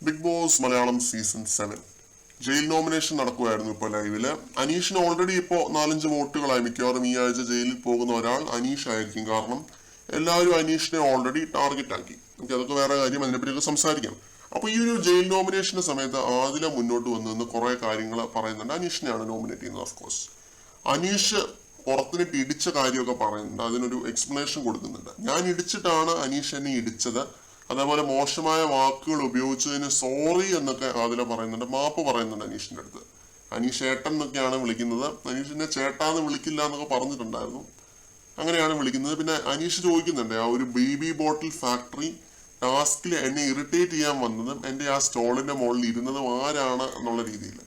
Big Boss Malayalam season 7 jail nomination നടക്കുകയായിരുന്നു. ഇപ്പോൾ ലൈവില് അനീഷിന് ഓൾറെഡി ഇപ്പോൾ 4-5 വോട്ടുകളായി. മിക്കവാറും ഈ ആഴ്ച ജയിലിൽ പോകുന്ന ഒരാൾ അനീഷ് ആയിരിക്കും. കാരണം എല്ലാവരും അനീഷിനെ ഓൾറെഡി ടാർഗറ്റ് ആക്കി. നമുക്ക് അതൊക്കെ വേറെ കാര്യം, അതിനെപ്പറ്റിയൊക്കെ സംസാരിക്കാം. അപ്പൊ ഈ ഒരു ജയിൽ നോമിനേഷന്റെ സമയത്ത് ആദില മുന്നോട്ട് വന്ന് കുറെ കാര്യങ്ങൾ പറയുന്നുണ്ട്. അനീഷിനെയാണ് നോമിനേറ്റ് ചെയ്യുന്നത്. ഓഫ്കോഴ്സ് അനീഷ് പുറത്തിനിട്ട് ഇടിച്ച കാര്യമൊക്കെ പറയുന്നുണ്ട്. അതിനൊരു എക്സ്പ്ലനേഷൻ കൊടുക്കുന്നുണ്ട്. ഞാൻ ഇടിച്ചിട്ടാണ് അനീഷ് എന്നെ ഇടിച്ചത്, അതേപോലെ മോശമായ വാക്കുകൾ ഉപയോഗിച്ചതിന് സോറി എന്നൊക്കെ ആദില പറയുന്നുണ്ട്. മാപ്പ് പറയുന്നുണ്ട് അനീഷിന്റെ അടുത്ത്. അനീഷ് ചേട്ടൻ എന്നൊക്കെയാണ് വിളിക്കുന്നത്. അനീഷിനെ ചേട്ടാന്ന് വിളിക്കില്ല എന്നൊക്കെ പറഞ്ഞിട്ടുണ്ടായിരുന്നു. അങ്ങനെയാണ് വിളിക്കുന്നത്. പിന്നെ അനീഷ് ചോദിക്കുന്നുണ്ട്, ആ ഒരു ബേബി ബോട്ടിൽ ഫാക്ടറി ടാസ്കിൽ എന്നെ ഇറിറ്റേറ്റ് ചെയ്യാൻ വന്നതും എന്റെ ആ സ്റ്റോളിന്റെ മുകളിൽ ഇരുന്നതും ആരാണ് എന്നുള്ള രീതിയിൽ.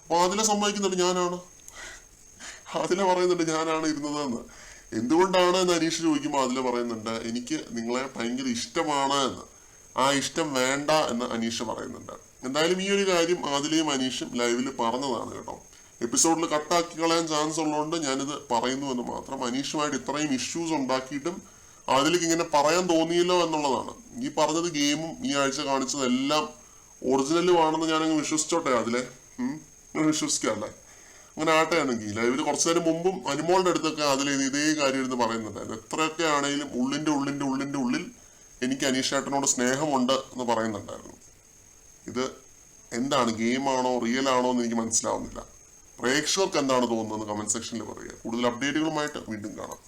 അപ്പൊ അതിലെ സമ്മതിക്കുന്നുണ്ട്, ഞാനാണ്. അതിലെ പറയുന്നുണ്ട് ഞാനാണ് ഇരുന്നതെന്ന്. എന്തുകൊണ്ടാണ് എന്ന് അനീഷ് ചോദിക്കുമ്പോൾ അതിലെ പറയുന്നുണ്ട്, എനിക്ക് നിങ്ങളെ ഭയങ്കര ഇഷ്ടമാണ് എന്ന്. ആ ഇഷ്ടം വേണ്ട എന്ന് അനീഷ് പറയുന്നുണ്ട്. എന്തായാലും ഈ ഒരു കാര്യം ആദിലയും അനീഷും ലൈവിൽ പറഞ്ഞതാണ് കേട്ടോ. എപ്പിസോഡിൽ കട്ടാക്കി കളയാൻ ചാൻസ് ഉള്ളതുകൊണ്ട് ഞാനിത് പറയുന്നു എന്ന് മാത്രം. അനീഷുമായിട്ട് ഇത്രയും ഇഷ്യൂസ് ഉണ്ടാക്കിയിട്ടും അതിലേക്ക് ഇങ്ങനെ പറയാൻ തോന്നിയല്ലോ എന്നുള്ളതാണ്. ഈ പറഞ്ഞത് ഗെയിമും ഈ ആഴ്ച കാണിച്ചതെല്ലാം ഒറിജിനലും ആണെന്ന് ഞാനങ്ങ് വിശ്വസിച്ചോട്ടെ. അതിലെ വിശ്വസിക്കാല്ലേ? അങ്ങനെ ആട്ടെയാണെങ്കിൽ ലൈവില് കുറച്ചു നേരം മുമ്പും അനുമോളുടെ അടുത്തൊക്കെ അതിൽ ഇതേ കാര്യം ഇരുന്ന് പറയുന്നുണ്ടായിരുന്നു. എത്രയൊക്കെ ആണെങ്കിലും ഉള്ളിന്റെ ഉള്ളിൽ എനിക്ക് അനീഷേട്ടനോട് സ്നേഹമുണ്ട് എന്ന് പറയുന്നുണ്ടായിരുന്നു. ഇത് എന്താണ്, ഗെയിമാണോ റിയൽ ആണോ എന്ന് എനിക്ക് മനസ്സിലാവുന്നില്ല. പ്രേക്ഷകർക്ക് എന്താണ് തോന്നുന്നത് കമന്റ് സെക്ഷനിൽ പറയുക. കൂടുതൽ അപ്ഡേറ്റുകളുമായിട്ട് വീണ്ടും കാണാം.